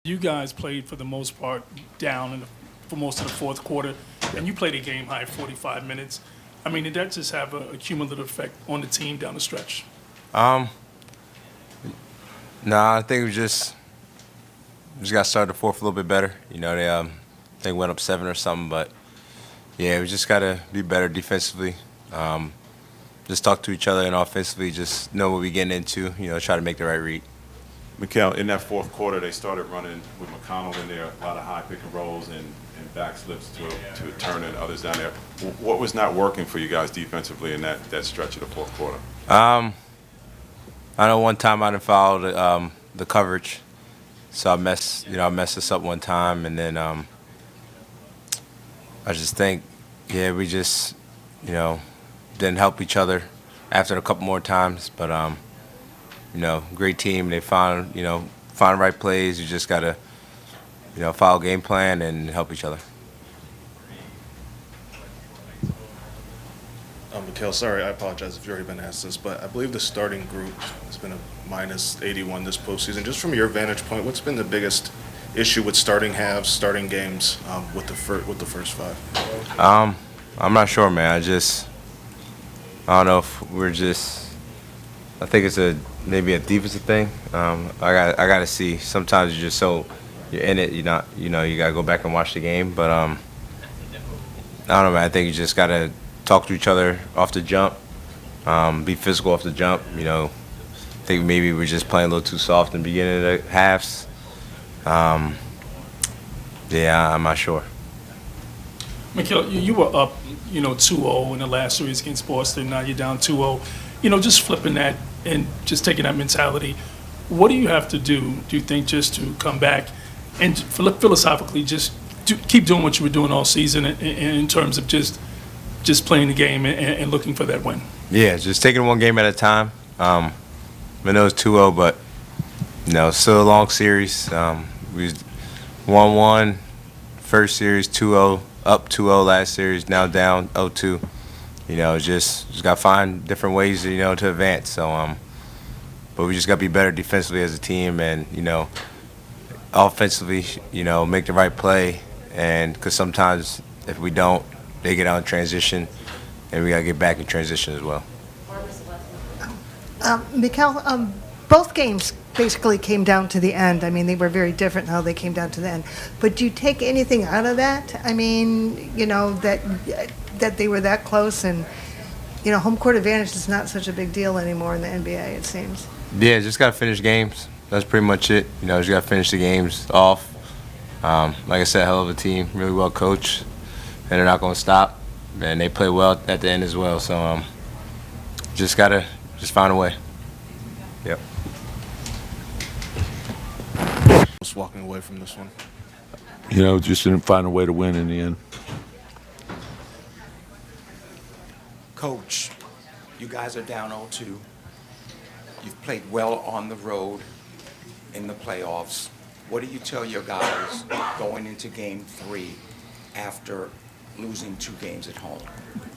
You guys played for the most part down for most of the fourth quarter, and you played a game high 45 minutes. I mean, did that just have a cumulative effect on the team down the stretch? Um, nah, I think we just got started the fourth a little bit better. They I think went up 7 or something, but yeah, we just gotta be better defensively. Just talk to each other and offensively, just know what we're getting into. Try to make the right read. Mikal, in that fourth quarter, they started running with McConnell in there, a lot of high pick and rolls and back slips to Turner and others down there. What was not working for you guys defensively in that stretch of the fourth quarter? I know one time I done fouled the coverage, so I messed this up one time, and then I just think, yeah, we just didn't help each other after a couple more times, but great team. They found the right plays. You just gotta follow game plan and help each other. Mikal, sorry, I apologize if you've already been asked this, but I believe the starting group has been a minus 81 this postseason. Just from your vantage point, what's been the biggest issue with starting halves, starting games with the first five? I'm not sure, man. I don't know if I think it's maybe a defensive thing. I gotta see. Sometimes you're in it. You gotta go back and watch the game. But I don't know, man. I think you just gotta talk to each other off the jump. Be physical off the jump. I think maybe we're just playing a little too soft in the beginning of the halves. Yeah, I'm not sure. Mikal, you were up, 2-0 in the last series against Boston. Now you're down 2-0. Just flipping that and just taking that mentality. What do you have to do you think, just to come back and philosophically just keep doing what you were doing all season in terms of just playing the game and looking for that win? Yeah, just taking one game at a time. I know it's 2-0, but still a long series. We was 1-1 first series, 2-0, up 2-0 last series, now down 0-2. Just got to find different ways, to advance. So, but we just got to be better defensively as a team, and offensively, make the right play. And because sometimes if we don't, they get out in transition, and we got to get back in transition as well. Mikal, both games basically came down to the end. I mean, they were very different how they came down to the end. But do you take anything out of that? I mean, that they were that close, and home court advantage is not such a big deal anymore in the NBA, it seems. Yeah, just got to finish games. That's pretty much it. Just got to finish the games off. Like I said, hell of a team, really well coached, and they're not going to stop. And they play well at the end as well. So just got to find a way. Yep. Just walking away from this one. Just didn't find a way to win in the end. Coach, you guys are down 0-2. You've played well on the road in the playoffs. What do you tell your guys going into Game 3 after losing 2 games at home?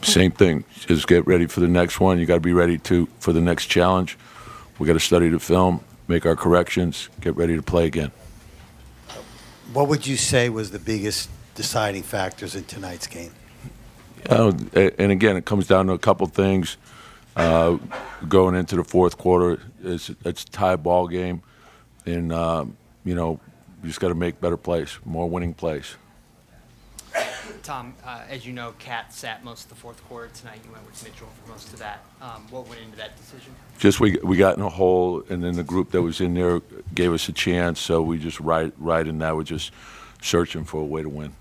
Same thing. Just get ready for the next one. You got to be ready for the next challenge. We got to study the film, make our corrections, get ready to play again. What would you say was the biggest deciding factors in tonight's game? And again, it comes down to a couple things. Going into the fourth quarter, it's a tie ball game, and you just got to make better plays, more winning plays. Tom, as you know, Cat sat most of the fourth quarter tonight. You went with Mitchell for most of that. What went into that decision? Just we got in a hole, and then the group that was in there gave us a chance, so we just right in that. We're just searching for a way to win.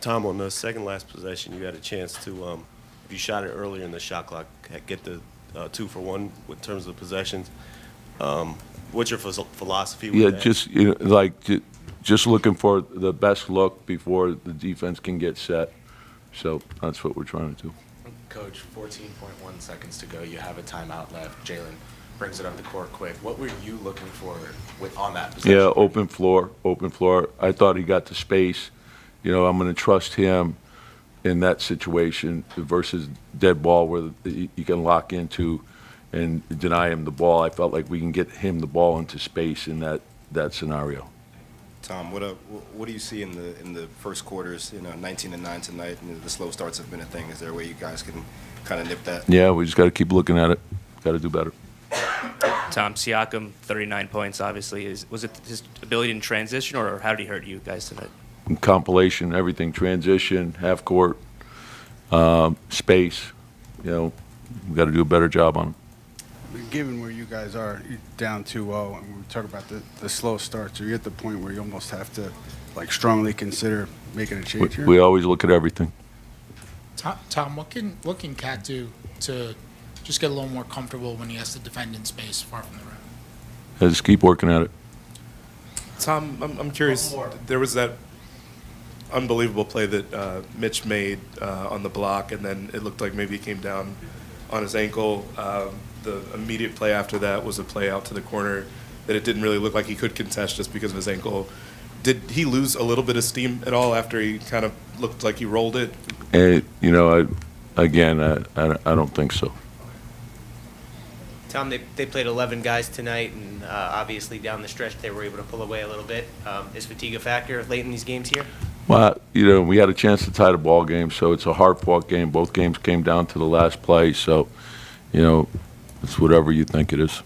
Tom, on the second last possession, you had a chance to, if you shot it earlier in the shot clock, get the 2 for 1 in terms of possessions. What's your philosophy with that? Just looking for the best look before the defense can get set. So that's what we're trying to do. Coach, 14.1 seconds to go. You have a timeout left. Jalen brings it up the court quick. What were you looking for on that possession? Yeah, open floor. I thought he got to space. I'm going to trust him in that situation versus dead ball where you can lock into and deny him the ball. I felt like we can get him the ball into space in that scenario. Tom, what do you see in the first quarters? 19-9 tonight, and the slow starts have been a thing. Is there a way you guys can kind of nip that? Yeah, we just got to keep looking at it. Got to do better. Tom, Siakam, 39 points, obviously. Was it his ability in transition, or how did he hurt you guys tonight? Compilation, everything, transition, half court, space. We got to do a better job on it. Given where you guys are, you're down 2-0, and we talk about the slow starts, are you at the point where you almost have to strongly consider making a change here? We always look at everything. Tom, what can Cat do to just get a little more comfortable when he has to defend in space far from the rim? Just keep working at it. Tom, I'm curious. There was that unbelievable play that Mitch made on the block, and then it looked like maybe he came down on his ankle. The immediate play after that was a play out to the corner that it didn't really look like he could contest just because of his ankle. Did he lose a little bit of steam at all after he kind of looked like he rolled it? I don't think so. Tom, they played 11 guys tonight, and obviously down the stretch they were able to pull away a little bit. Is fatigue a factor late in these games here? Well, we had a chance to tie the ball game, so it's a hard-fought game. Both games came down to the last play, so, it's whatever you think it is.